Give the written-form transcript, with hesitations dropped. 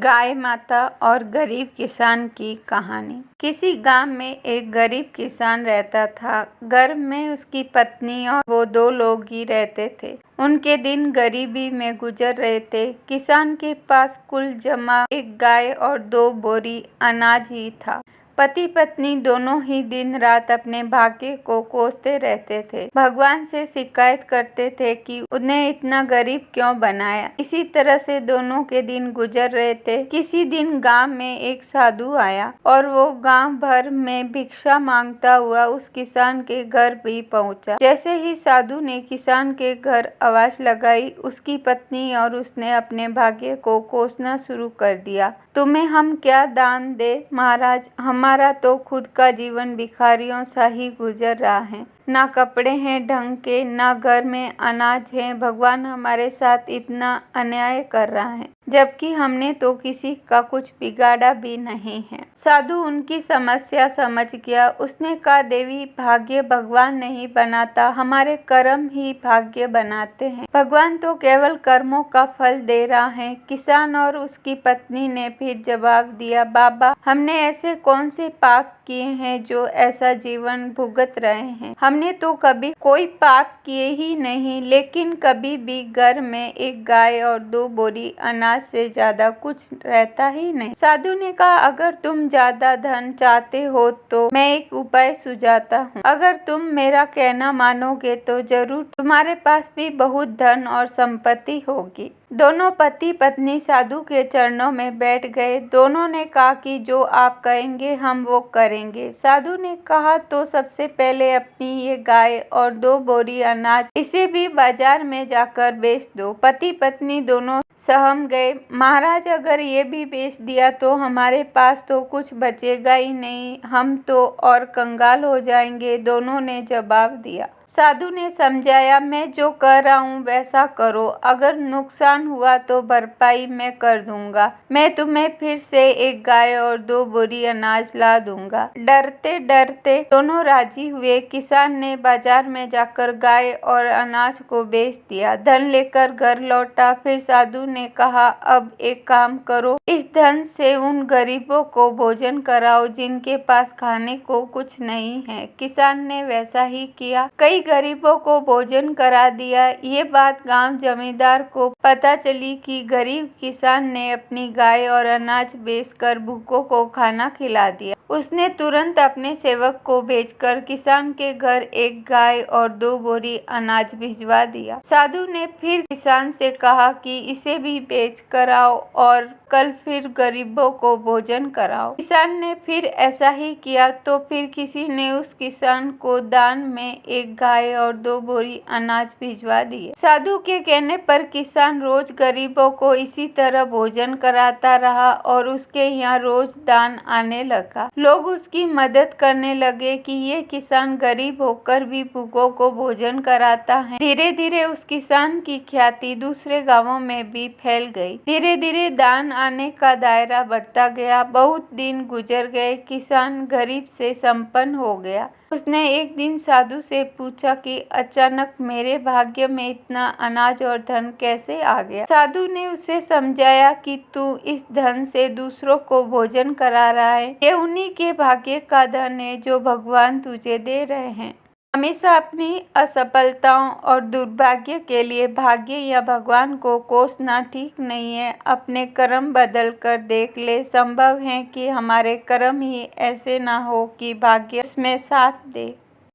गाय माता और गरीब किसान की कहानी। किसी गांव में एक गरीब किसान रहता था। घर में उसकी पत्नी और वो 2 लोग ही रहते थे। उनके दिन गरीबी में गुजर रहे थे। किसान के पास कुल जमा 1 गाय और 2 बोरी अनाज ही था। पति पत्नी दोनों ही दिन रात अपने भाग्य को कोसते रहते थे। भगवान से शिकायत करते थे कि उन्हें इतना गरीब क्यों बनाया। इसी तरह से दोनों के दिन गुजर रहे थे। किसी दिन गांव में एक साधु आया और वो गांव भर में भिक्षा मांगता हुआ उस किसान के घर भी पहुंचा। जैसे ही साधु ने किसान के घर आवाज लगाई, उसकी पत्नी और उसने अपने भाग्य को कोसना शुरू कर दिया। तुम्हें हम क्या दान दे महाराज, हमारा तो खुद का जीवन भिखारियों सा ही गुजर रहा है। ना कपड़े हैं ढंग के, ना घर में अनाज है। भगवान हमारे साथ इतना अन्याय कर रहा है, जबकि हमने तो किसी का कुछ बिगाड़ा भी नहीं है। साधु उनकी समस्या समझ गया। उसने कहा, देवी, भाग्य भगवान नहीं बनाता, हमारे कर्म ही भाग्य बनाते हैं। भगवान तो केवल कर्मों का फल दे रहा है। किसान और उसकी पत्नी ने फिर जवाब दिया, बाबा, हमने ऐसे कौन से पाप किए हैं जो ऐसा जीवन भुगत रहे हैं। हमने तो कभी कोई पाप किए ही नहीं, लेकिन कभी भी घर में 1 गाय और 2 बोरी अनाज से ज्यादा कुछ रहता ही नहीं। साधु ने कहा, अगर तुम ज्यादा धन चाहते हो तो मैं एक उपाय सुझाता हूँ। अगर तुम मेरा कहना मानोगे तो जरूर तुम्हारे पास भी बहुत धन और संपत्ति होगी। दोनों पति पत्नी साधु के चरणों में बैठ गए। दोनों ने कहा कि जो आप कहेंगे हम वो करेंगे। साधु ने कहा, तो सबसे पहले अपनी ये गाय और 2 बोरी अनाज इसे भी बाजार में जाकर बेच दो। पति पत्नी दोनों सहम गए। महाराज, अगर ये भी बेच दिया तो हमारे पास तो कुछ बचेगा ही नहीं, हम तो और कंगाल हो जाएंगे। दोनों ने जवाब दिया। साधु ने समझाया, मैं जो कह रहा हूँ वैसा करो, अगर नुकसान हुआ तो भरपाई मैं कर दूंगा। मैं तुम्हें फिर से 1 गाय और 2 बोरी अनाज ला दूंगा। डरते डरते दोनों राजी हुए। किसान ने बाजार में जाकर गाय और अनाज को बेच दिया, धन लेकर घर लौटा। फिर साधु ने कहा, अब एक काम करो, इस धन से उन गरीबों को भोजन कराओ जिनके पास खाने को कुछ नहीं है। किसान ने वैसा ही किया, कई गरीबों को भोजन करा दिया। ये बात गांव जमींदार को पता चली कि गरीब किसान ने अपनी गाय और अनाज बेचकर भूखों को खाना खिला दिया। उसने तुरंत अपने सेवक को भेजकर किसान के घर 1 गाय और 2 बोरी अनाज भिजवा दिया। साधु ने फिर किसान से कहा कि इसे भी बेच कर आओ और कल फिर गरीबों को भोजन कराओ। किसान ने फिर ऐसा ही किया। तो फिर किसी ने उस किसान को दान में 1 गाय और 2 बोरी अनाज भिजवा दिए। साधु के कहने पर किसान रोज गरीबों को इसी तरह भोजन कराता रहा और उसके यहाँ रोज दान आने लगा। लोग उसकी मदद करने लगे कि ये किसान गरीब होकर भी भूखों को भोजन कराता है। धीरे धीरे उस किसान की ख्याति दूसरे गांवों में भी फैल गई। धीरे धीरे दान आने का दायरा बढ़ता गया। बहुत दिन गुजर गए। किसान गरीब से संपन्न हो गया। उसने एक दिन साधु से पूछा कि अचानक मेरे भाग्य में इतना अनाज और धन कैसे आ गया। साधु ने उसे समझाया कि तू इस धन से दूसरों को भोजन करा रहा है। ये उन्हीं के भाग्य का धन है जो भगवान तुझे दे रहे हैं। हमेशा अपनी असफलताओं और दुर्भाग्य के लिए भाग्य या भगवान को कोसना ठीक नहीं है। अपने कर्म बदल कर देख ले। संभव है कि हमारे कर्म ही ऐसे ना हो कि भाग्य उसमें साथ दे।